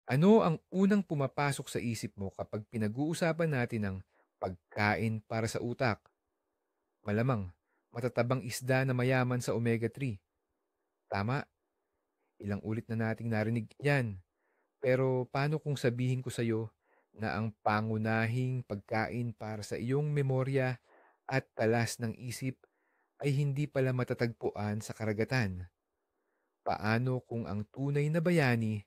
Ano ang unang pumapasok sa isip mo kapag pinag-uusapan natin ng pagkain para sa utak? Malamang, matatabang isda na mayaman sa omega-3. Tama, ilang ulit na nating narinig yan. Pero paano kung sabihin ko sa'yo na ang pangunahing pagkain para sa iyong memorya at talas ng isip ay hindi pala matatagpuan sa karagatan? Paano kung ang tunay na bayani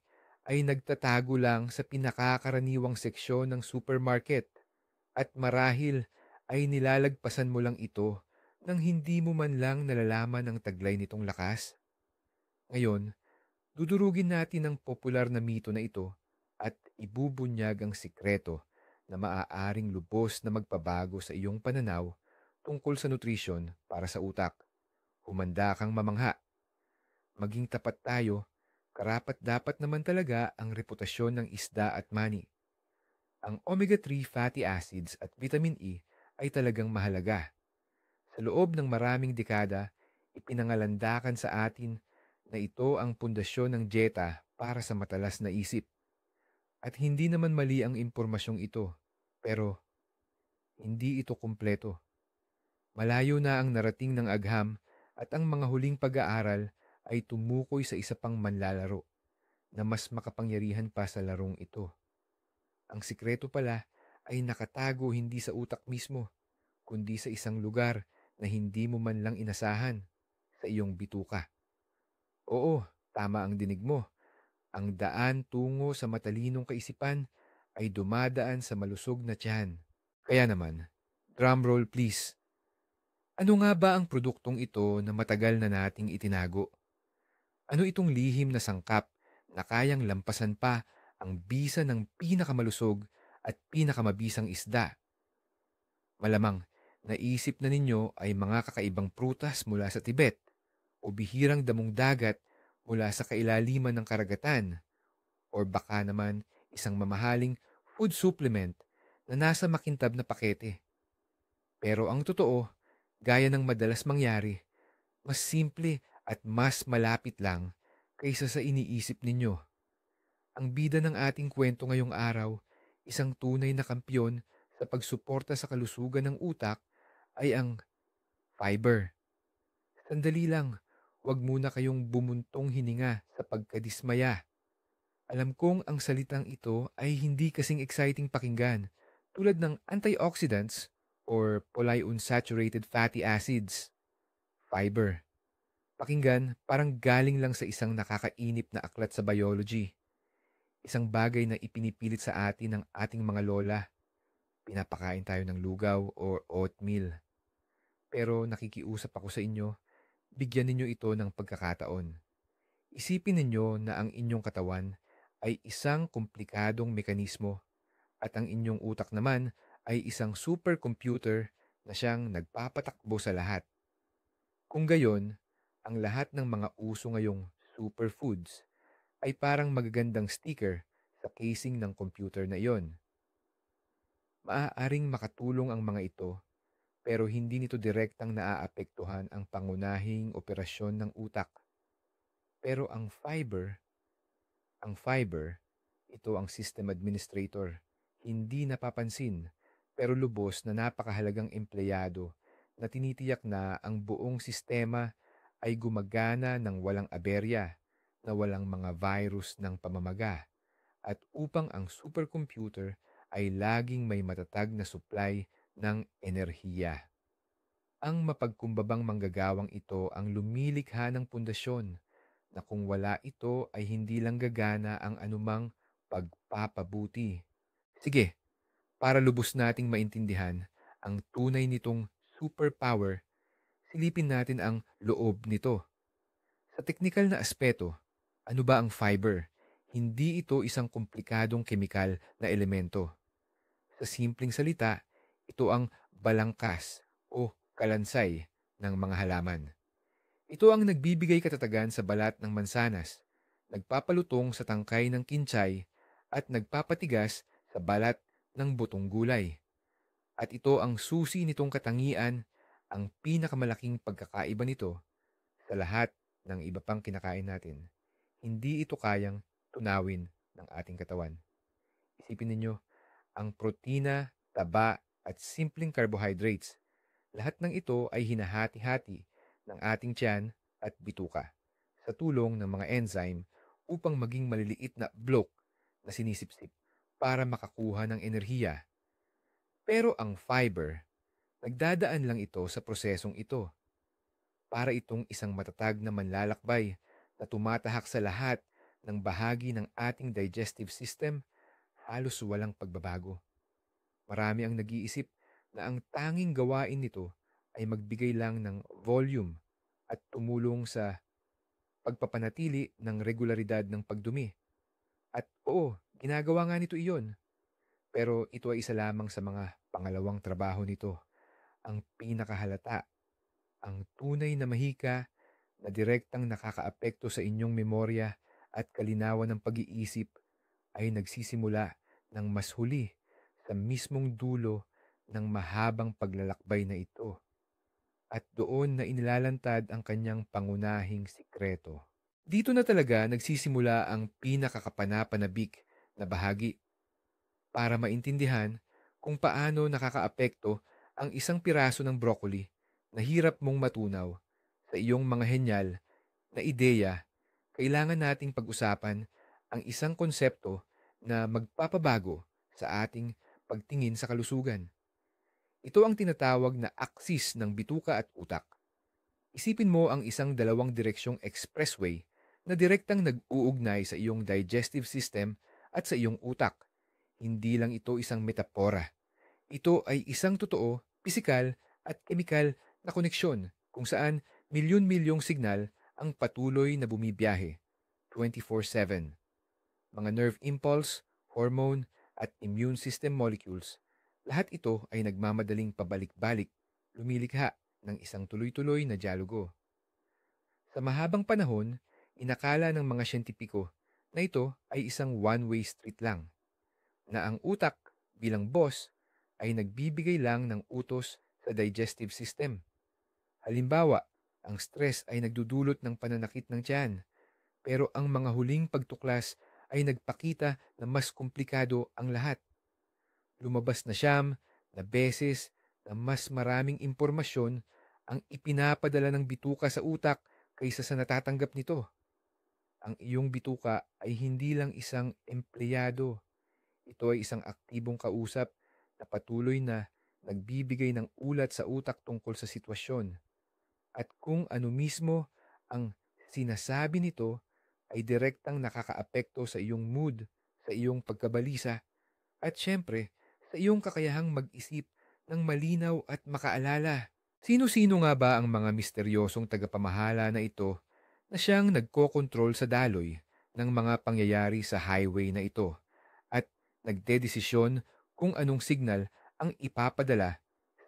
ay nagtatago lang sa pinakakaraniwang seksyon ng supermarket at marahil ay nilalagpasan mo lang ito nang hindi mo man lang nalalaman ang taglay nitong lakas? Ngayon, dudurugin natin ang popular na mito na ito at ibubunyag ang sikreto na maaaring lubos na magpabago sa iyong pananaw tungkol sa nutrisyon para sa utak. Humanda kang mamangha. Maging tapat tayo, karapat-dapat naman talaga ang reputasyon ng isda at mani. Ang omega-3 fatty acids at vitamin E ay talagang mahalaga. Sa loob ng maraming dekada, ipinangalandakan sa atin na ito ang pundasyon ng dieta para sa matalas na isip. At hindi naman mali ang impormasyong ito, pero hindi ito kumpleto. Malayo na ang narating ng agham at ang mga huling pag-aaral ay tumukoy sa isa pang manlalaro na mas makapangyarihan pa sa larong ito. Ang sikreto pala ay nakatago hindi sa utak mismo, kundi sa isang lugar na hindi mo man lang inasahan, sa iyong bituka. Oo, tama ang dinig mo. Ang daan tungo sa matalinong kaisipan ay dumadaan sa malusog na tiyan. Kaya naman, drumroll please. Ano nga ba ang produktong ito na matagal na nating itinago? Ano itong lihim na sangkap na kayang lampasan pa ang bisa ng pinakamalusog at pinakamabisang isda? Malamang, naisip na ninyo ay mga kakaibang prutas mula sa Tibet o bihirang damong dagat mula sa kailaliman ng karagatan o baka naman isang mamahaling food supplement na nasa makintab na pakete. Pero ang totoo, gaya ng madalas mangyari, mas simple at mas malapit lang kaysa sa iniisip ninyo. Ang bida ng ating kwento ngayong araw, isang tunay na kampyon sa pagsuporta sa kalusugan ng utak ay ang fiber. Sandali lang, huwag muna kayong bumuntong hininga sa pagkadismaya. Alam kong ang salitang ito ay hindi kasing exciting pakinggan, tulad ng antioxidants or polyunsaturated fatty acids, fiber. Pakinggan, parang galing lang sa isang nakakainip na aklat sa biology. Isang bagay na ipinipilit sa atin ng ating mga lola. Pinapakain tayo ng lugaw or oatmeal. Pero nakikiusap ako sa inyo, bigyan ninyo ito ng pagkakataon. Isipin ninyo na ang inyong katawan ay isang komplikadong mekanismo at ang inyong utak naman ay isang supercomputer na siyang nagpapatakbo sa lahat. Kung gayon, ang lahat ng mga uso ngayong superfoods ay parang magagandang sticker sa casing ng computer na iyon. Maaaring makatulong ang mga ito pero hindi nito direktang naaapektuhan ang pangunahing operasyon ng utak. Pero ang fiber, ito ang system administrator, hindi napapansin pero lubos na napakahalagang empleyado na tinitiyak na ang buong sistema ay gumagana ng walang aberya, na walang mga virus ng pamamaga, at upang ang supercomputer ay laging may matatag na supply ng enerhiya. Ang mapagkumbabang manggagawang ito ang lumilikha ng pundasyon na kung wala ito ay hindi lang gagana ang anumang pagpapabuti. Sige, para lubos nating maintindihan ang tunay nitong superpower, silipin natin ang loob nito. Sa teknikal na aspeto, ano ba ang fiber? Hindi ito isang komplikadong kemikal na elemento. Sa simpleng salita, ito ang balangkas o kalansay ng mga halaman. Ito ang nagbibigay katatagan sa balat ng mansanas, nagpapalutong sa tangkay ng kinsay, at nagpapatigas sa balat ng butong gulay. At ito ang susi nitong katangian, ang pinakamalaking pagkakaiba nito sa lahat ng iba pang kinakain natin. Hindi ito kayang tunawin ng ating katawan. Isipin ninyo, ang protina, taba, at simpleng carbohydrates. Lahat ng ito ay hinahati-hati ng ating tiyan at bituka sa tulong ng mga enzyme upang maging maliliit na blok na sinisipsip para makakuha ng enerhiya. Pero ang fiber, nagdadaan lang ito sa prosesong ito para itong isang matatag na manlalakbay na tumatahak sa lahat ng bahagi ng ating digestive system, halos walang pagbabago. Marami ang nag-iisip na ang tanging gawain nito ay magbigay lang ng volume at tumulong sa pagpapanatili ng regularidad ng pagdumi. At oo, ginagawa nga nito iyon. Pero ito ay isa lamang sa mga pangalawang trabaho nito. Ang pinakahalata, ang tunay na mahika na direktang nakakaapekto sa inyong memorya at kalinawan ng pag-iisip ay nagsisimula ng mas huli sa mismong dulo ng mahabang paglalakbay na ito. At doon na inilalantad ang kanyang pangunahing sikreto. Dito na talaga nagsisimula ang pinakakapanapanabik na bahagi para maintindihan kung paano nakakaapekto ang isang piraso ng broccoli na hirap mong matunaw sa iyong mga henyal na ideya. Kailangan nating pag-usapan ang isang konsepto na magpapabago sa ating pagtingin sa kalusugan. Ito ang tinatawag na aksis ng bituka at utak. Isipin mo ang isang dalawang direksyong expressway na direktang nag-uugnay sa iyong digestive system at sa iyong utak. Hindi lang ito isang metapora. Ito ay isang totoo, pisikal at kemikal na koneksyon kung saan milyon-milyong signal ang patuloy na bumibiyahe 24/7. Mga nerve impulse, hormone at immune system molecules, lahat ito ay nagmamadaling pabalik-balik, lumilikha ng isang tuloy-tuloy na dialogo. Sa mahabang panahon, inakala ng mga siyentipiko na ito ay isang one-way street lang, na ang utak bilang boss ay nagbibigay lang ng utos sa digestive system. Halimbawa, ang stress ay nagdudulot ng pananakit ng tiyan, pero ang mga huling pagtuklas ay nagpakita na mas komplikado ang lahat. Lumabas na siyam na beses na mas maraming impormasyon ang ipinapadala ng bituka sa utak kaysa sa natatanggap nito. Ang iyong bituka ay hindi lang isang empleyado. Ito ay isang aktibong kausap na patuloy na nagbibigay ng ulat sa utak tungkol sa sitwasyon. At kung ano mismo ang sinasabi nito ay direktang nakakaapekto sa iyong mood, sa iyong pagkabalisa, at syempre, sa iyong kakayahang mag-isip ng malinaw at makaalala. Sino-sino nga ba ang mga misteryosong tagapamahala na ito na siyang nagkokontrol sa daloy ng mga pangyayari sa highway na ito at nagdedesisyon kung anong signal ang ipapadala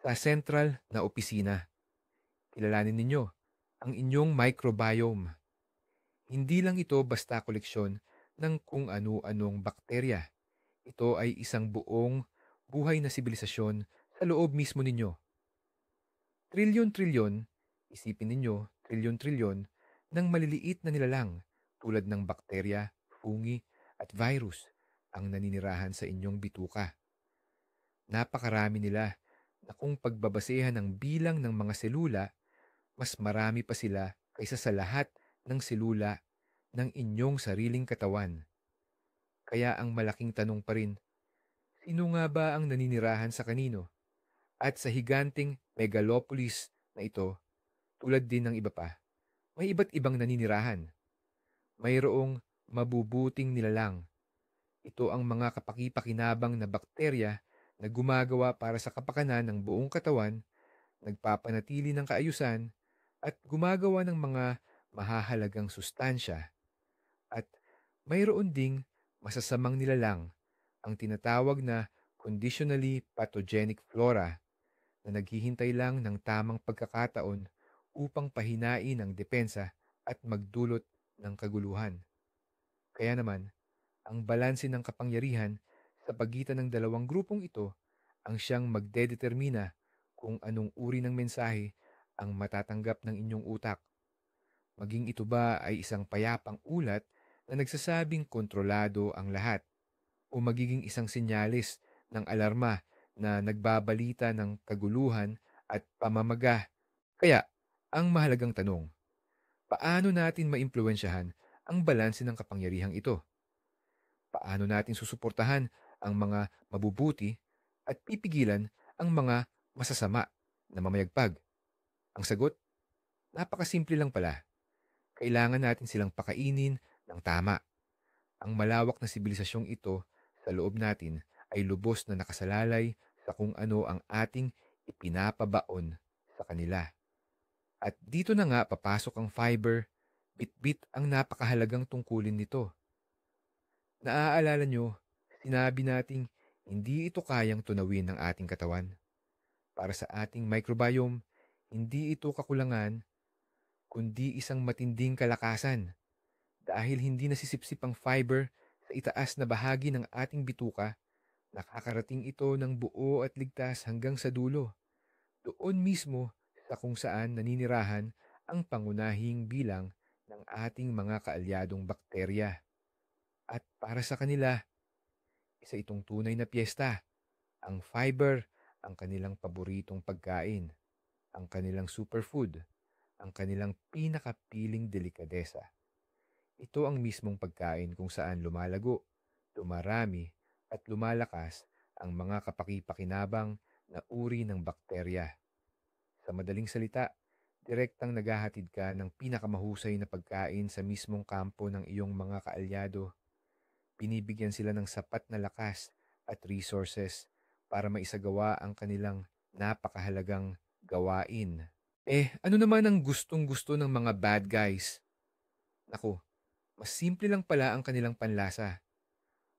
sa central na opisina? Kilalanin ninyo ang inyong microbiome. Hindi lang ito basta koleksyon ng kung ano-anong bakterya. Ito ay isang buong buhay na sibilisasyon sa loob mismo ninyo. Trilyon-trilyon, isipin ninyo, trilyon-trilyon ng maliliit na nilalang tulad ng bakterya, fungi at virus ang naninirahan sa inyong bituka. Napakarami nila na kung pagbabasehan ng bilang ng mga selula, mas marami pa sila kaysa sa lahat ng selula ng inyong sariling katawan. Kaya ang malaking tanong pa rin, sino nga ba ang naninirahan sa kanino? At sa higanting megalopolis na ito, tulad din ng iba pa, may iba't ibang naninirahan. Mayroong mabubuting nilalang. Ito ang mga kapaki-pakinabang na bakterya na gumagawa para sa kapakanan ng buong katawan, nagpapanatili ng kaayusan, at gumagawa ng mga mahahalagang sustansya. At mayroon ding masasamang nilalang, ang tinatawag na conditionally pathogenic flora, na naghihintay lang ng tamang pagkakataon upang pahinain ang depensa at magdulot ng kaguluhan. Kaya naman, ang balanse ng kapangyarihan sa pagitan ng dalawang grupong ito ang siyang magdedetermina kung anong uri ng mensahe ang matatanggap ng inyong utak. Maging ito ba ay isang payapang ulat na nagsasabing kontrolado ang lahat o magiging isang sinyalis ng alarma na nagbabalita ng kaguluhan at pamamaga. Kaya, ang mahalagang tanong, paano natin maimpluwensyahan ang balanse ng kapangyarihang ito? Paano natin susuportahan ang mga mabubuti at pipigilan ang mga masasama na mamayagpag? Ang sagot, napakasimple lang pala. Kailangan natin silang pakainin ng tama. Ang malawak na sibilisasyong ito sa loob natin ay lubos na nakasalalay sa kung ano ang ating ipinapabaon sa kanila. At dito na nga papasok ang fiber, bit-bit ang napakahalagang tungkulin nito. Naaalala nyo, sinabi nating hindi ito kayang tunawin ng ating katawan. Para sa ating microbiome, hindi ito kakulangan, kundi isang matinding kalakasan. Dahil hindi nasisipsip ang fiber sa itaas na bahagi ng ating bituka, nakakarating ito ng buo at ligtas hanggang sa dulo. Doon mismo sa kung saan naninirahan ang pangunahing bilang ng ating mga kaalyadong bakterya. At para sa kanila, isa itong tunay na piyesta. Ang fiber, ang kanilang paboritong pagkain, ang kanilang superfood, ang kanilang pinakapiling delikadesa. Ito ang mismong pagkain kung saan lumalago, lumarami, at lumalakas ang mga kapaki-pakinabang na uri ng bakterya. Sa madaling salita, direktang naghahatid ka ng pinakamahusay na pagkain sa mismong kampo ng iyong mga kaalyado. Binibigyan sila ng sapat na lakas at resources para maisagawa ang kanilang napakahalagang gawain. Ano naman ang gustong-gusto ng mga bad guys? Naku, mas simple lang pala ang kanilang panlasa.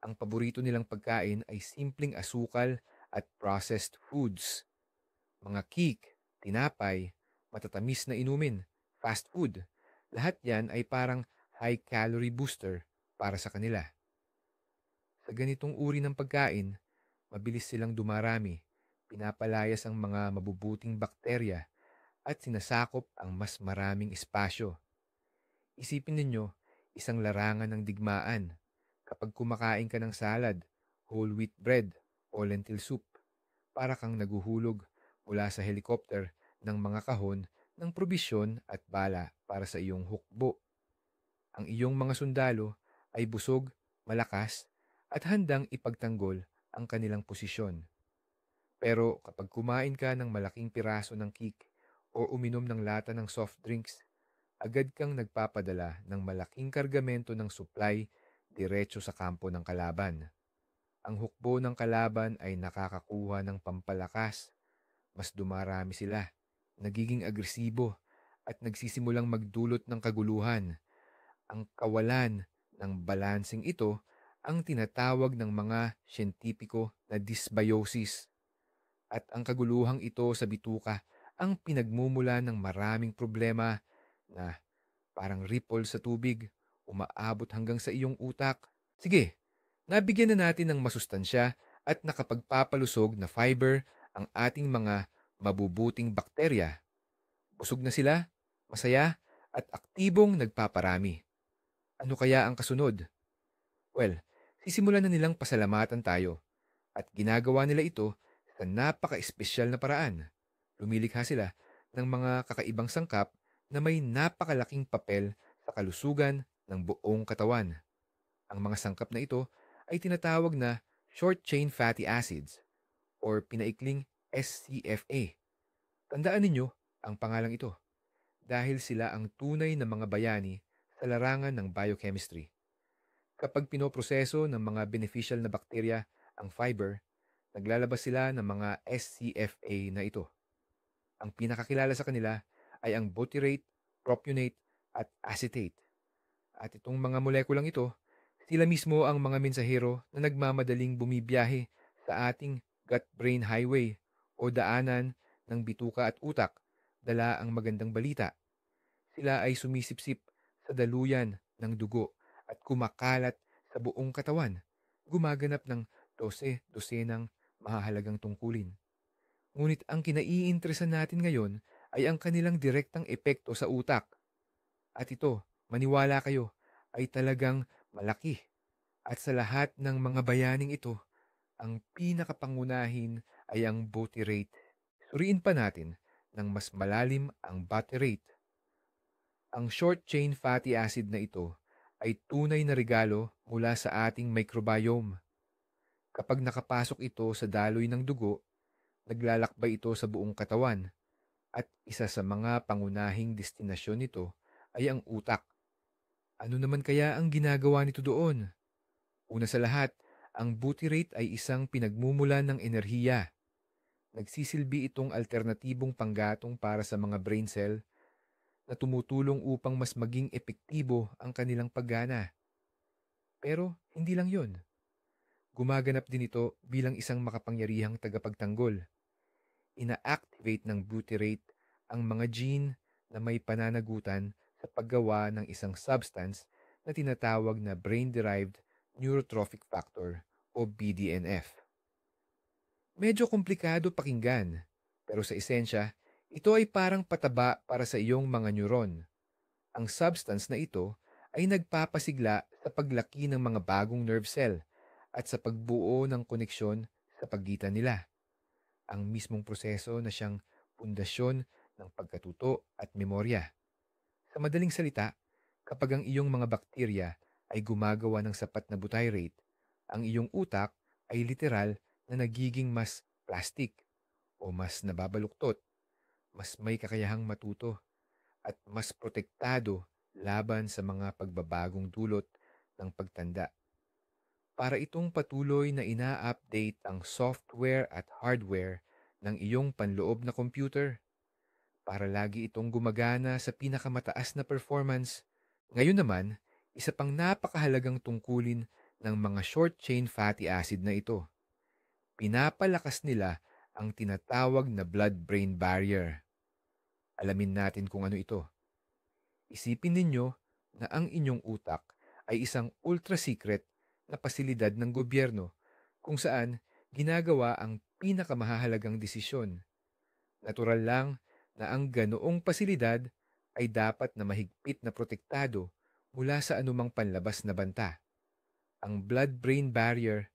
Ang paborito nilang pagkain ay simpleng asukal at processed foods. Mga cake, tinapay, matatamis na inumin, fast food. Lahat yan ay parang high-calorie booster para sa kanila. Sa ganitong uri ng pagkain, mabilis silang dumarami, pinapalayas ang mga mabubuting bakterya at sinasakop ang mas maraming espasyo. Isipin ninyo, isang larangan ng digmaan. Kapag kumakain ka ng salad, whole wheat bread o lentil soup, para kang naguhulog mula sa helicopter ng mga kahon ng probisyon at bala para sa iyong hukbo. Ang iyong mga sundalo ay busog, malakas, at handang ipagtanggol ang kanilang posisyon. Pero kapag kumain ka ng malaking piraso ng cake o uminom ng lata ng soft drinks, agad kang nagpapadala ng malaking kargamento ng supply diretso sa kampo ng kalaban. Ang hukbo ng kalaban ay nakakakuha ng pampalakas. Mas dumarami sila, nagiging agresibo, at nagsisimulang magdulot ng kaguluhan. Ang kawalan ng balansing ito ang tinatawag ng mga siyentipiko na dysbiosis. At ang kaguluhang ito sa bituka ang pinagmumula ng maraming problema na parang ripple sa tubig, umaabot hanggang sa iyong utak. Sige, nabigyan na natin ng masustansya at nakapagpapalusog na fiber ang ating mga mabubuting bakterya. Busog na sila, masaya, at aktibong nagpaparami. Ano kaya ang kasunod? Well, sisimulan na nilang pasalamatan tayo at ginagawa nila ito sa napaka-espesyal na paraan. Lumilikha sila ng mga kakaibang sangkap na may napakalaking papel sa kalusugan ng buong katawan. Ang mga sangkap na ito ay tinatawag na short-chain fatty acids or pinaikling SCFA. Tandaan ninyo ang pangalang ito dahil sila ang tunay na mga bayani sa larangan ng biochemistry. Kapag pinoproseso ng mga beneficial na bakterya ang fiber, naglalabas sila ng mga SCFA na ito. Ang pinakakilala sa kanila ay ang butyrate, propionate, at acetate. At itong mga molekulang ito, sila mismo ang mga mensahero na nagmamadaling bumibiyahe sa ating gut-brain highway o daanan ng bituka at utak, dala ang magandang balita. Sila ay sumisipsip sa daluyan ng dugo at kumakalat sa buong katawan, gumaganap ng dosenang mahahalagang tungkulin. Ngunit ang kinaiinteresan natin ngayon ay ang kanilang direktang epekto sa utak. At ito, maniwala kayo, ay talagang malaki. At sa lahat ng mga bayaning ito, ang pinakapangunahin ay ang butyrate. Suriin pa natin ng mas malalim ang butyrate. Ang short-chain fatty acid na ito ay tunay na regalo mula sa ating microbiome. Kapag nakapasok ito sa daloy ng dugo, naglalakbay ito sa buong katawan at isa sa mga pangunahing destinasyon nito ay ang utak. Ano naman kaya ang ginagawa nito doon? Una sa lahat, ang butyrate ay isang pinagmumulan ng enerhiya. Nagsisilbi itong alternatibong panggatong para sa mga brain cell na tumutulong upang mas maging epektibo ang kanilang paggana. Pero hindi lang yon. Gumaganap din ito bilang isang makapangyarihang tagapagtanggol. Ina-activate ng butyrate ang mga gene na may pananagutan sa paggawa ng isang substance na tinatawag na brain-derived neurotrophic factor o BDNF. Medyo komplikado pakinggan, pero sa esensya, ito ay parang pataba para sa iyong mga neuron. Ang substance na ito ay nagpapasigla sa paglaki ng mga bagong nerve cell at sa pagbuo ng koneksyon sa pagitan nila. Ang mismong proseso na siyang pundasyon ng pagkatuto at memorya. Sa madaling salita, kapag ang iyong mga bakterya ay gumagawa ng sapat na butyrate, ang iyong utak ay literal na nagiging mas plastic o mas nababaluktot, mas may kakayahang matuto, at mas protektado laban sa mga pagbabagong dulot ng pagtanda. Para itong patuloy na ina-update ang software at hardware ng iyong panloob na computer para lagi itong gumagana sa pinakamataas na performance. Ngayon naman, isa pang napakahalagang tungkulin ng mga short-chain fatty acid na ito. Pinapalakas nila ang tinatawag na blood-brain barrier. Alamin natin kung ano ito. Isipin ninyo na ang inyong utak ay isang ultra-secret na pasilidad ng gobyerno kung saan ginagawa ang pinakamahalagang desisyon. Natural lang na ang ganoong pasilidad ay dapat na mahigpit na protektado mula sa anumang panlabas na banta. Ang blood-brain barrier,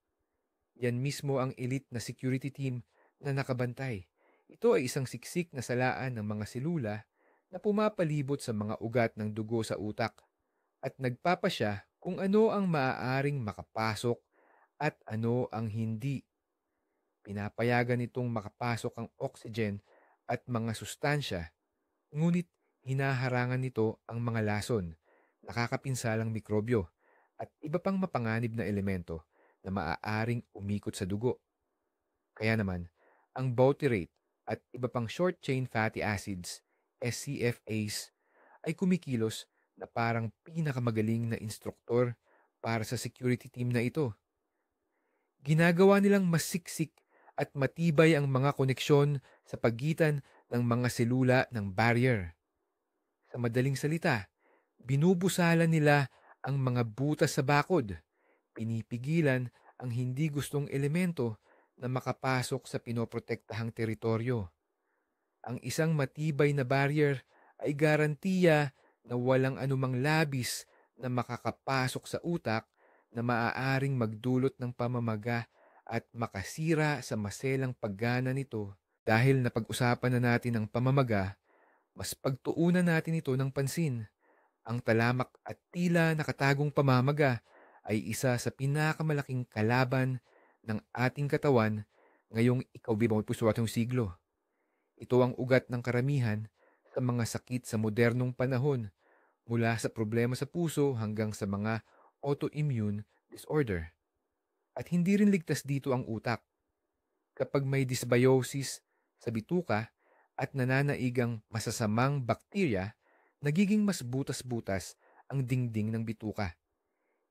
yan mismo ang elite na security team na nakabantay. Ito ay isang siksik na salaan ng mga selula na pumapalibot sa mga ugat ng dugo sa utak at nagpapasya kung ano ang maaaring makapasok at ano ang hindi. Pinapayagan nitong makapasok ang oxygen at mga sustansya, ngunit hinaharangan nito ang mga lason, nakakapinsalang mikrobyo, at iba pang mapanganib na elemento na maaaring umikot sa dugo. Kaya naman, ang butyrate at iba pang short-chain fatty acids, SCFAs, ay kumikilos na parang pinakamagaling na instruktor para sa security team na ito. Ginagawa nilang masiksik at matibay ang mga koneksyon sa pagitan ng mga selula ng barrier. Sa madaling salita, binubusalan nila ang mga butas sa bakod, pinipigilan ang hindi gustong elemento na makapasok sa pinoprotektahang teritoryo. Ang isang matibay na barrier ay garantiya na walang anumang labis na makakapasok sa utak na maaaring magdulot ng pamamaga at makasira sa maselang paggana nito. Dahil napag-usapan na natin ang pamamaga, mas pagtuunan natin ito ng pansin. Ang talamak at tila nakatagong pamamaga ay isa sa pinakamalaking kalaban ng ating katawan ngayong ika-21 siglo. Ito ang ugat ng karamihan sa mga sakit sa modernong panahon, mula sa problema sa puso hanggang sa mga autoimmune disorder. At hindi rin ligtas dito ang utak. Kapag may dysbiosis sa bituka at nananaigang masasamang bakterya, nagiging mas butas-butas ang dingding ng bituka.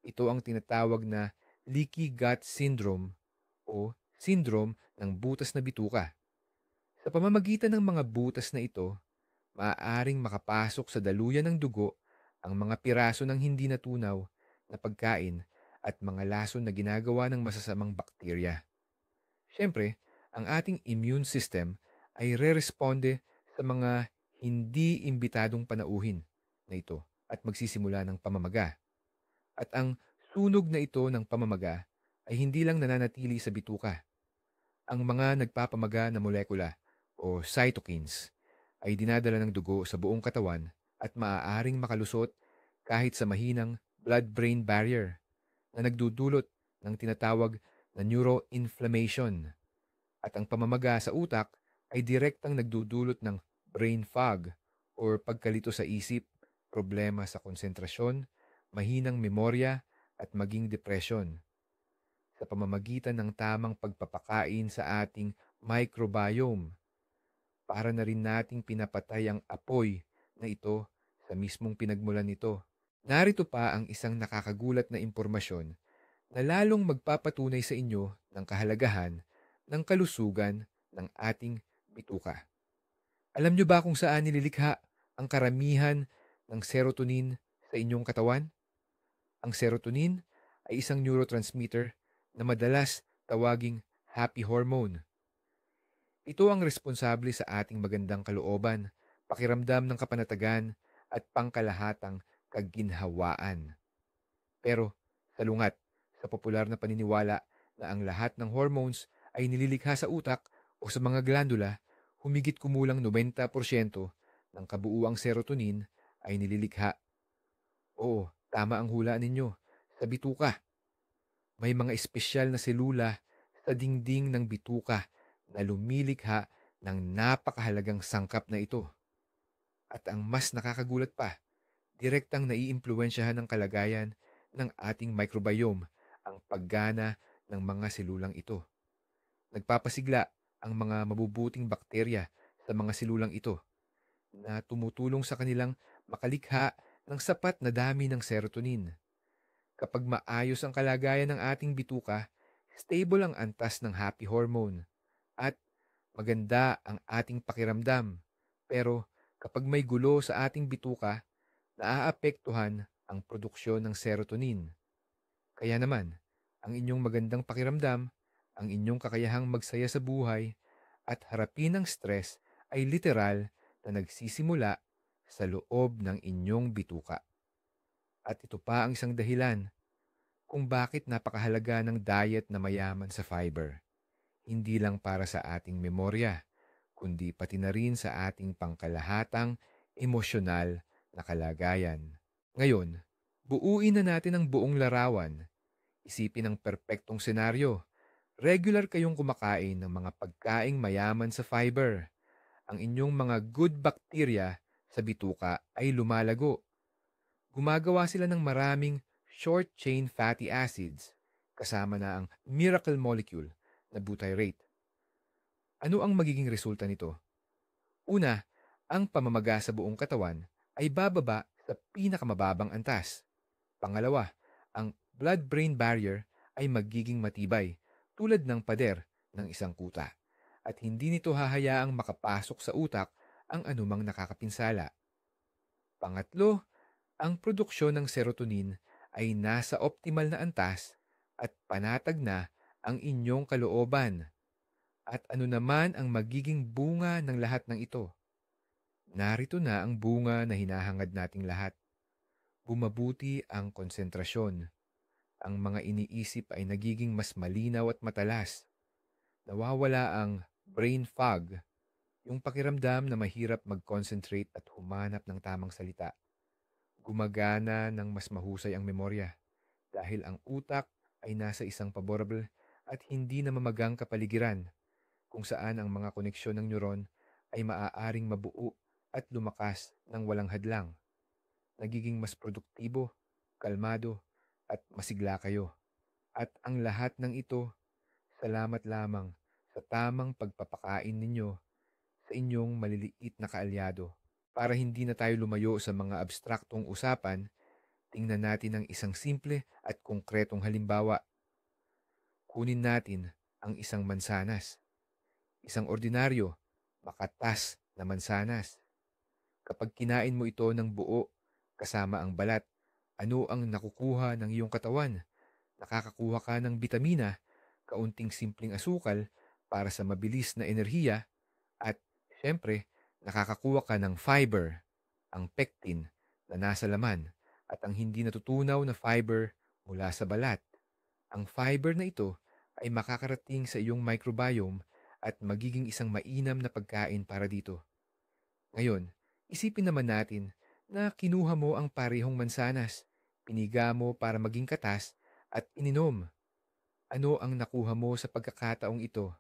Ito ang tinatawag na leaky gut syndrome o syndrome ng butas na bituka. Sa pamamagitan ng mga butas na ito, maaaring makapasok sa daluyan ng dugo ang mga piraso ng hindi natunaw na pagkain at mga lason na ginagawa ng masasamang bakterya. Siyempre, ang ating immune system ay re-responde sa mga hindi imbitadong panauhin na ito at magsisimula ng pamamaga. At ang sunog na ito ng pamamaga ay hindi lang nananatili sa bituka. Ang mga nagpapamaga na molekula o cytokines ay dinadala ng dugo sa buong katawan at maaaring makalusot kahit sa mahinang blood-brain barrier na nagdudulot ng tinatawag na neuroinflammation. At ang pamamaga sa utak ay direktang nagdudulot ng brain fog or pagkalito sa isip, problema sa konsentrasyon, mahinang memorya at maging depression. Sa pamamagitan ng tamang pagpapakain sa ating microbiome, para na rin nating pinapatay ang apoy na ito sa mismong pinagmulan nito. Narito pa ang isang nakakagulat na impormasyon na lalong magpapatunay sa inyo ng kahalagahan ng kalusugan ng ating bituka. Alam nyo ba kung saan nililikha ang karamihan ng serotonin sa inyong katawan? Ang serotonin ay isang neurotransmitter na madalas tawaging happy hormone. Ito ang responsable sa ating magandang kalooban, pakiramdam ng kapanatagan at pangkalahatang kaginhawaan. Pero salungat sa popular na paniniwala na ang lahat ng hormones ay nililikha sa utak o sa mga glandula, humigit kumulang 90% ng kabuuang serotonin ay nililikha. Oo, tama ang hula ninyo. Sa bituka, may mga espesyal na selula sa dingding ng bituka na lumilikha ng napakahalagang sangkap na ito. At ang mas nakakagulat pa, direktang naiimpluwensyahan ng kalagayan ng ating microbiome ang paggana ng mga selulang ito. Nagpapasigla ang mga mabubuting bakterya sa mga selulang ito na tumutulong sa kanilang makalikha ng sapat na dami ng serotonin. Kapag maayos ang kalagayan ng ating bituka, stable ang antas ng happy hormone at maganda ang ating pakiramdam. Pero kapag may gulo sa ating bituka, naaapektuhan ang produksyon ng serotonin. Kaya naman, ang inyong magandang pakiramdam, ang inyong kakayahang magsaya sa buhay, at harapin ang stress ay literal na nagsisimula sa loob ng inyong bituka. At ito pa ang isang dahilan kung bakit napakahalaga ng diet na mayaman sa fiber. Hindi lang para sa ating memorya, kundi pati na rin sa ating pangkalahatang emosyonal na kalagayan. Ngayon, buuin na natin ang buong larawan. Isipin ang perpektong senaryo. Regular kayong kumakain ng mga pagkaing mayaman sa fiber. Ang inyong mga good bacteria sa bituka ay lumalago. Gumagawa sila ng maraming short-chain fatty acids, kasama na ang miracle molecule na butyrate. Ano ang magiging resulta nito? Una, ang pamamaga sa buong katawan ay bababa sa pinakamababang antas. Pangalawa, ang blood-brain barrier ay magiging matibay tulad ng pader ng isang kuta at hindi nito hahayaang makapasok sa utak ang anumang nakakapinsala. Pangatlo, ang produksyon ng serotonin ay nasa optimal na antas at panatag na ang inyong kalooban. At ano naman ang magiging bunga ng lahat ng ito? Narito na ang bunga na hinahangad nating lahat. Bumabuti ang konsentrasyon. Ang mga iniisip ay nagiging mas malinaw at matalas. Nawawala ang brain fog, yung pakiramdam na mahirap mag-concentrate at humanap ng tamang salita. Gumagana ng mas mahusay ang memorya dahil ang utak ay nasa isang favorable at hindi na mamagang kapaligiran kung saan ang mga koneksyon ng neuron ay maaaring mabuo at lumakas ng walang hadlang. Nagiging mas produktibo, kalmado, at masigla kayo. At ang lahat ng ito, salamat lamang sa tamang pagpapakain ninyo sa inyong maliliit na kaalyado. Para hindi na tayo lumayo sa mga abstraktong usapan, tingnan natin ang isang simple at konkretong halimbawa. Kunin natin ang isang mansanas. Isang ordinaryo, makatas na mansanas. Kapag kinain mo ito ng buo, kasama ang balat, ano ang nakukuha ng iyong katawan? Nakakakuha ka ng bitamina, kaunting simpleng asukal para sa mabilis na enerhiya, at syempre, nakakakuha ka ng fiber, ang pectin na nasa laman, at ang hindi natutunaw na fiber mula sa balat. Ang fiber na ito ay makakarating sa iyong microbiome at magiging isang mainam na pagkain para dito. Ngayon, isipin naman natin na kinuha mo ang parehong mansanas, piniga mo para maging katas at ininom. Ano ang nakuha mo sa pagkakataong ito?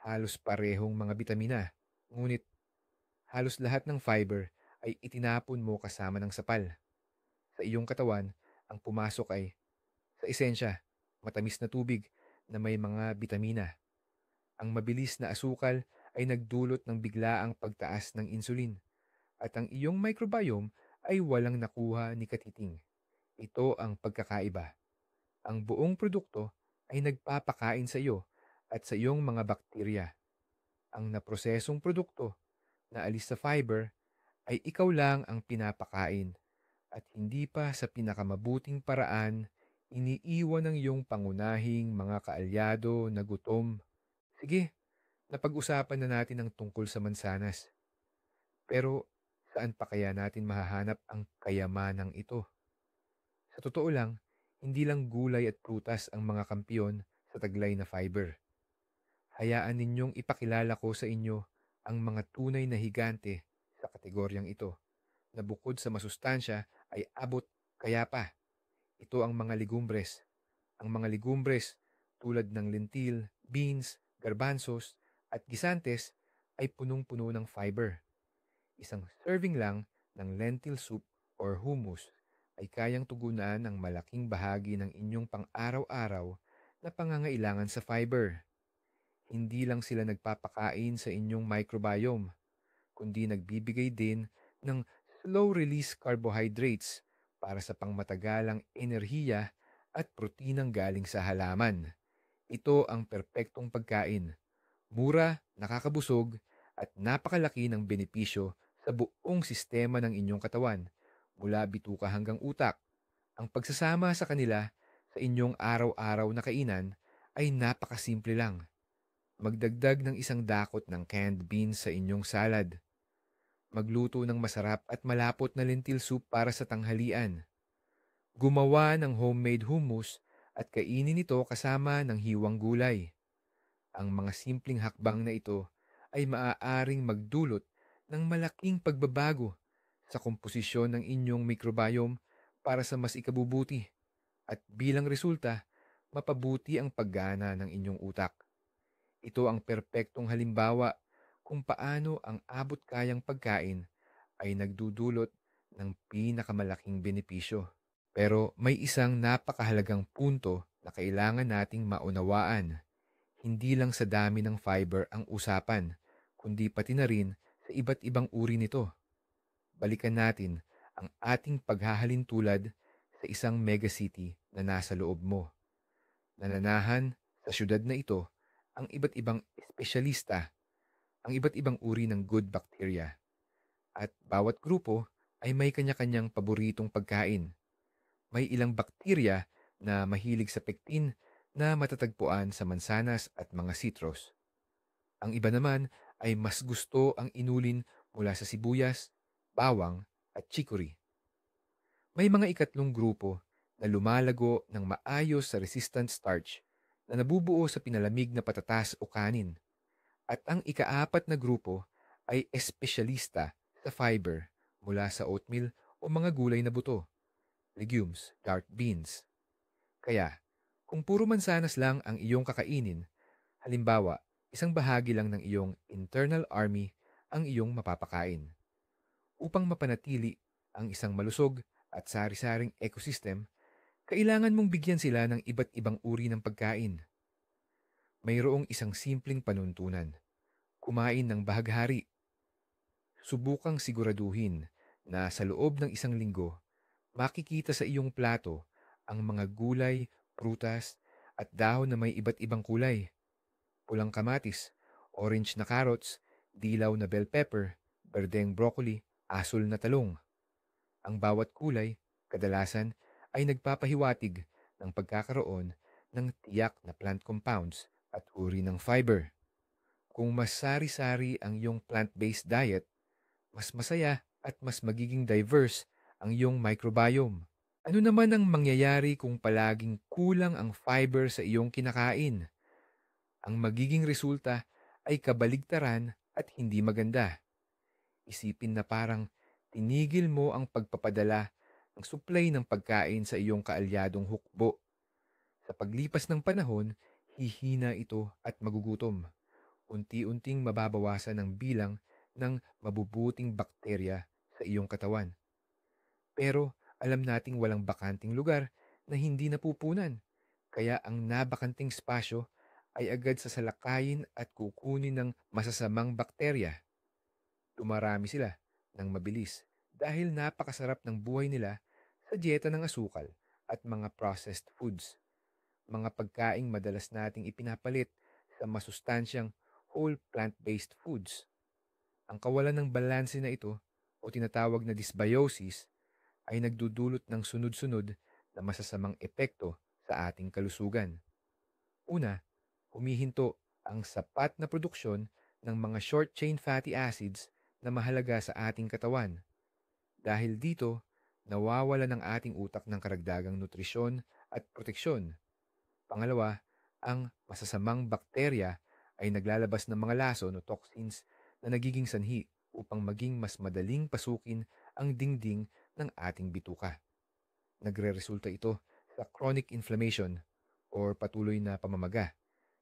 Halos parehong mga bitamina. Ngunit halos lahat ng fiber ay itinapon mo kasama ng sapal. Sa iyong katawan, ang pumasok ay, sa esensya, matamis na tubig na may mga bitamina. Ang mabilis na asukal ay nagdulot ng biglaang pagtaas ng insulin at ang iyong microbiome ay walang nakuha ni katiting. Ito ang pagkakaiba. Ang buong produkto ay nagpapakain sa iyo at sa iyong mga bakterya. Ang naprosesong produkto na alis sa fiber ay ikaw lang ang pinapakain at hindi pa sa pinakamabuting paraan iniiwan ng iyong pangunahing mga kaalyado na gutom. Sige, napag-usapan na natin ang tungkol sa mansanas. Pero saan pa kaya natin mahahanap ang kayamanang ito? Sa totoo lang, hindi lang gulay at prutas ang mga kampiyon sa taglay na fiber. Hayaan ninyong ipakilala ko sa inyo ang mga tunay na higante sa kategoryang ito na bukod sa masustansya ay abot kaya pa. Ito ang mga legumbres. Ang mga legumbres tulad ng lentil, beans, garbanzos at gisantes ay punong-puno ng fiber. Isang serving lang ng lentil soup or hummus ay kayang tugunan ng malaking bahagi ng inyong pang-araw-araw na pangangailangan sa fiber. Hindi lang sila nagpapakain sa inyong microbiome, kundi nagbibigay din ng slow-release carbohydrates para sa pangmatagalang enerhiya at proteinang galing sa halaman. Ito ang perpektong pagkain. Mura, nakakabusog, at napakalaki ng benepisyo sa buong sistema ng inyong katawan, mula bituka hanggang utak. Ang pagsasama sa kanila sa inyong araw-araw na kainan ay napakasimple lang. Magdagdag ng isang dakot ng canned beans sa inyong salad. Magluto ng masarap at malapot na lentil soup para sa tanghalian. Gumawa ng homemade hummus at kainin ito kasama ng hiwang gulay. Ang mga simpleng hakbang na ito ay maaaring magdulot ng malaking pagbabago sa komposisyon ng inyong microbiome para sa mas ikabubuti at bilang resulta, mapabuti ang paggana ng inyong utak. Ito ang perpektong halimbawa kung paano ang abot-kayang pagkain ay nagdudulot ng pinakamalaking benepisyo. Pero may isang napakahalagang punto na kailangan nating maunawaan. Hindi lang sa dami ng fiber ang usapan, kundi pati na rin sa iba't ibang uri nito. Balikan natin ang ating paghahalintulad sa isang megacity na nasa loob mo. Nananahan sa syudad na ito ang iba't ibang espesyalista, ang iba't ibang uri ng good bacteria. At bawat grupo ay may kanya-kanyang paboritong pagkain. May ilang bakterya na mahilig sa pectin na matatagpuan sa mansanas at mga citrus. Ang iba naman ay mas gusto ang inulin mula sa sibuyas, bawang at chicory. May mga ikatlong grupo na lumalago ng maayos sa resistant starch na nabubuo sa pinalamig na patatas o kanin. At ang ikaapat na grupo ay espesyalista sa fiber mula sa oatmeal o mga gulay na buto, legumes, dark beans. Kaya, kung puro mansanas lang ang iyong kakainin, halimbawa, isang bahagi lang ng iyong internal army ang iyong mapapakain. Upang mapanatili ang isang malusog at sari-saring ecosystem, kailangan mong bigyan sila ng iba't ibang uri ng pagkain. Mayroong isang simpleng panuntunan. Kumain ng bahaghari. Subukang siguraduhin na sa loob ng isang linggo, makikita sa iyong plato ang mga gulay, prutas, at dahon na may iba't ibang kulay. Pulang kamatis, orange na carrots, dilaw na bell pepper, berdeng broccoli, asul na talong. Ang bawat kulay, kadalasan, ay nagpapahiwatig ng pagkakaroon ng tiyak na plant compounds at uri ng fiber. Kung mas sari-sari ang iyong plant-based diet, mas masaya at mas magiging diverse ang iyong microbiome. Ano naman ang mangyayari kung palaging kulang ang fiber sa iyong kinakain? Ang magiging resulta ay kabaligtaran at hindi maganda. Isipin na parang tinigil mo ang pagpapadala ng supply ng pagkain sa iyong kaalyadong hukbo. Sa paglipas ng panahon, hihina ito at magugutom. Unti-unting mababawasan ang bilang ng mabubuting bakterya sa iyong katawan. Pero alam nating walang bakanting lugar na hindi napupunan. Kaya ang nabakanting spasyo ay agad sasalakayin at kukunin ng masasamang bakterya. Dumarami sila ng mabilis dahil napakasarap ng buhay nila sa dieta ng asukal at mga processed foods, mga pagkaing madalas nating ipinapalit sa masustansyang whole plant-based foods. Ang kawalan ng balanse na ito o tinatawag na dysbiosis ay nagdudulot ng sunod-sunod na masasamang epekto sa ating kalusugan. Una, humihinto ang sapat na produksyon ng mga short-chain fatty acids na mahalaga sa ating katawan. Dahil dito, nawawala ng ating utak ng karagdagang nutrisyon at proteksyon. Pangalawa, ang masasamang bakterya ay naglalabas ng mga lason o toxins na nagiging sanhi upang maging mas madaling pasukin ang dingding ng ating bituka. Nagreresulta ito sa chronic inflammation or patuloy na pamamaga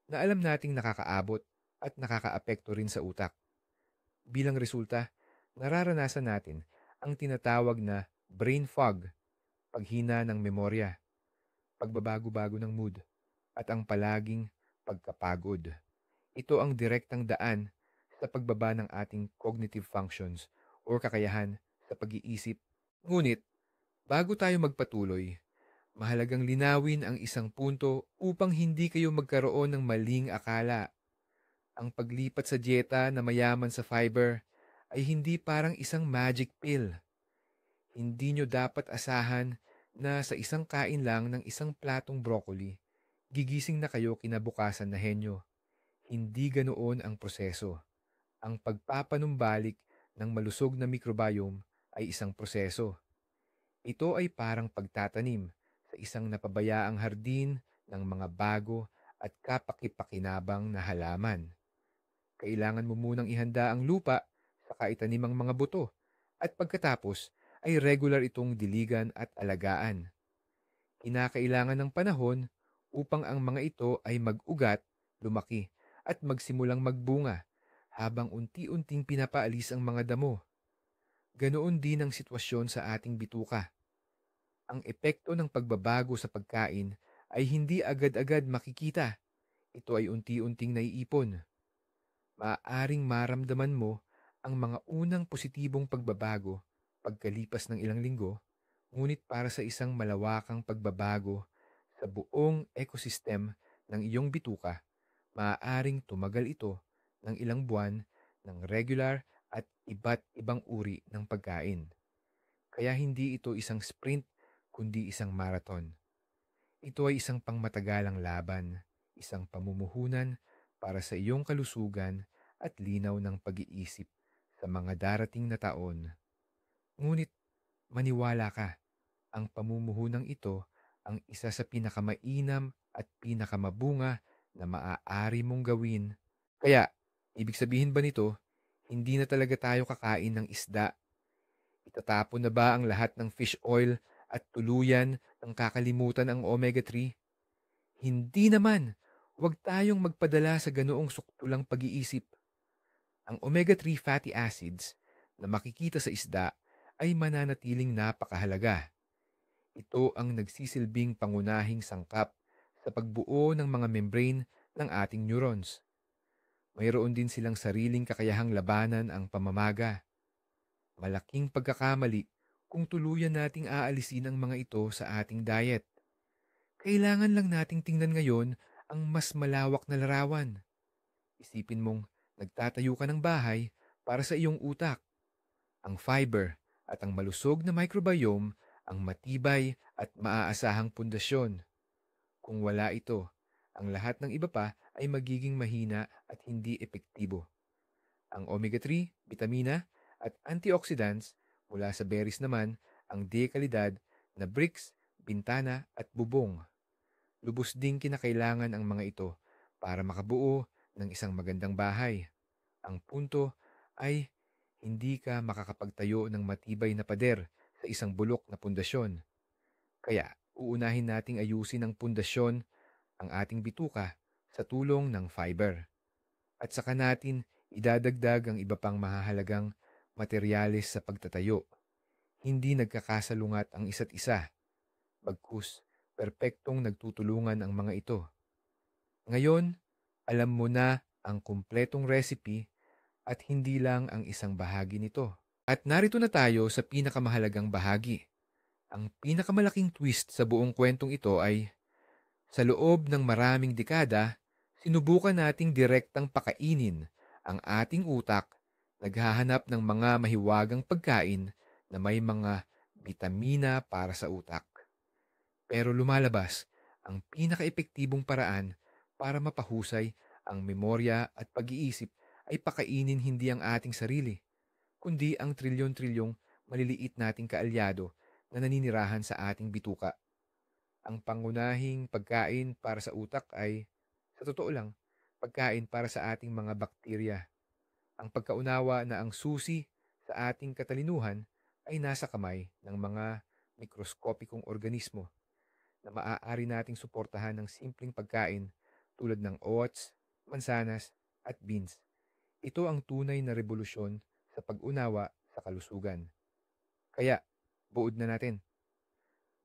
na alam nating nakakaabot at nakakaapekto rin sa utak. Bilang resulta, nararanasan natin ang tinatawag na brain fog, paghina ng memorya, pagbabago-bago ng mood, at ang palaging pagkapagod. Ito ang direktang daan sa pagbaba ng ating cognitive functions o kakayahan sa pag-iisip. Ngunit, bago tayo magpatuloy, mahalagang linawin ang isang punto upang hindi kayo magkaroon ng maling akala. Ang paglipat sa dieta na mayaman sa fiber ay hindi parang isang magic pill. Hindi nyo dapat asahan na sa isang kain lang ng isang platong broccoli, gigising na kayo kinabukasan na henyo. Hindi ganoon ang proseso. Ang pagpapanumbalik ng malusog na microbiome ay isang proseso. Ito ay parang pagtatanim sa isang napabayaang hardin ng mga bago at kapakipakinabang na halaman. Kailangan mo munang ihanda ang lupa sa kaitanimang mga buto at pagkatapos ay regular itong diligan at alagaan. Kinakailangan ng panahon upang ang mga ito ay mag-ugat, lumaki at magsimulang magbunga habang unti-unting pinapaalis ang mga damo. Ganoon din ang sitwasyon sa ating bituka. Ang epekto ng pagbabago sa pagkain ay hindi agad-agad makikita. Ito ay unti-unting naiipon. Maaaring maramdaman mo ang mga unang positibong pagbabago pagkalipas ng ilang linggo, ngunit para sa isang malawakang pagbabago sa buong ecosystem ng iyong bituka, maaaring tumagal ito ng ilang buwan ng regular at iba't ibang uri ng pagkain. Kaya hindi ito isang sprint kundi isang marathon. Ito ay isang pangmatagalang laban, isang pamumuhunan para sa iyong kalusugan at linaw ng pag-iisip sa mga darating na taon. Ngunit maniwala ka, ang pamumuhunang ito ang isa sa pinakamainam at pinakamabunga na maaari mong gawin. Kaya, ibig sabihin ba nito, hindi na talaga tayo kakain ng isda? Itatapon na ba ang lahat ng fish oil at tuluyan ng kakalimutan ang omega-3? Hindi naman. Huwag tayong magpadala sa ganoong suktulang pag-iisip. Ang omega-3 fatty acids na makikita sa isda ay mananatiling napakahalaga. Ito ang nagsisilbing pangunahing sangkap sa pagbuo ng mga membrane ng ating neurons. Mayroon din silang sariling kakayahang labanan ang pamamaga. Malaking pagkakamali kung tuluyan nating aalisin ang mga ito sa ating diet. Kailangan lang nating tingnan ngayon ang mas malawak na larawan. Isipin mong nagtatayo ka ng bahay para sa iyong utak. Ang fiber at ang malusog na microbiome ang matibay at maaasahang pundasyon. Kung wala ito, ang lahat ng iba pa ay magiging mahina at hindi epektibo. Ang omega-3, bitamina at antioxidants mula sa berries naman ang dekalidad na bricks, bintana at bubong. Lubos ding kinakailangan ang mga ito para makabuo ng isang magandang bahay. Ang punto ay hindi ka makakapagtayo ng matibay na pader sa isang bulok na pundasyon. Kaya uunahin nating ayusin ang pundasyon, ang ating bituka, sa tulong ng fiber. At saka natin idadagdag ang iba pang mahahalagang materyales sa pagtatayo. Hindi nagkakasalungat ang isa't isa, bagkus perpektong nagtutulungan ang mga ito. Ngayon, alam mo na ang kumpletong recipe at hindi lang ang isang bahagi nito. At narito na tayo sa pinakamahalagang bahagi. Ang pinakamalaking twist sa buong kwentong ito ay sa loob ng maraming dekada, sinubukan nating direktang pakainin ang ating utak, naghahanap ng mga mahiwagang pagkain na may mga bitamina para sa utak. Pero lumalabas, ang pinakaepektibong paraan para mapahusay ang memorya at pag-iisip ay pakainin hindi ang ating sarili, kundi ang trilyon-trilyong maliliit nating kaalyado na naninirahan sa ating bituka. Ang pangunahing pagkain para sa utak ay, sa totoo lang, pagkain para sa ating mga bakterya. Ang pagkaunawa na ang susi sa ating katalinuhan ay nasa kamay ng mga mikroskopikong organismo na maaari nating suportahan ng simpleng pagkain tulad ng oats, mansanas, at beans. Ito ang tunay na revolusyon sa pag-unawa sa kalusugan. Kaya, buod na natin.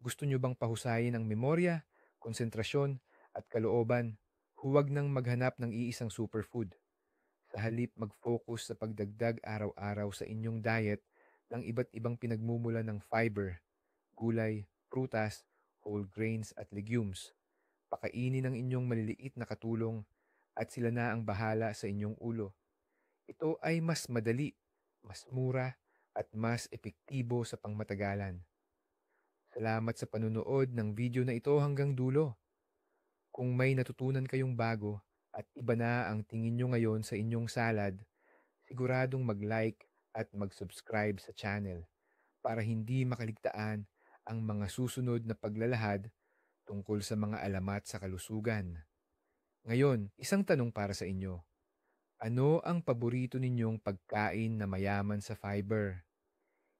Gusto nyo bang pahusayin ang memorya, konsentrasyon, at kalooban? Huwag nang maghanap ng iisang superfood. Sa halip mag-focus sa pagdagdag araw-araw sa inyong diet ng iba't ibang pinagmumula ng fiber, gulay, prutas, whole grains at legumes. Pakainin ang inyong maliliit na katulong at sila na ang bahala sa inyong ulo. Ito ay mas madali, mas mura, at mas epektibo sa pangmatagalan. Salamat sa panunood ng video na ito hanggang dulo. Kung may natutunan kayong bago at iba na ang tingin nyo ngayon sa inyong salad, siguradong mag-like at mag-subscribe sa channel para hindi makaligtaan ang mga susunod na paglalahad tungkol sa mga alamat sa kalusugan. Ngayon, isang tanong para sa inyo. Ano ang paborito ninyong pagkain na mayaman sa fiber?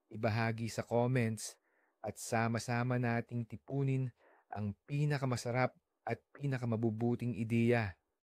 Ibahagi sa comments at sama-sama nating tipunin ang pinakamasarap at pinakamabubuting ideya.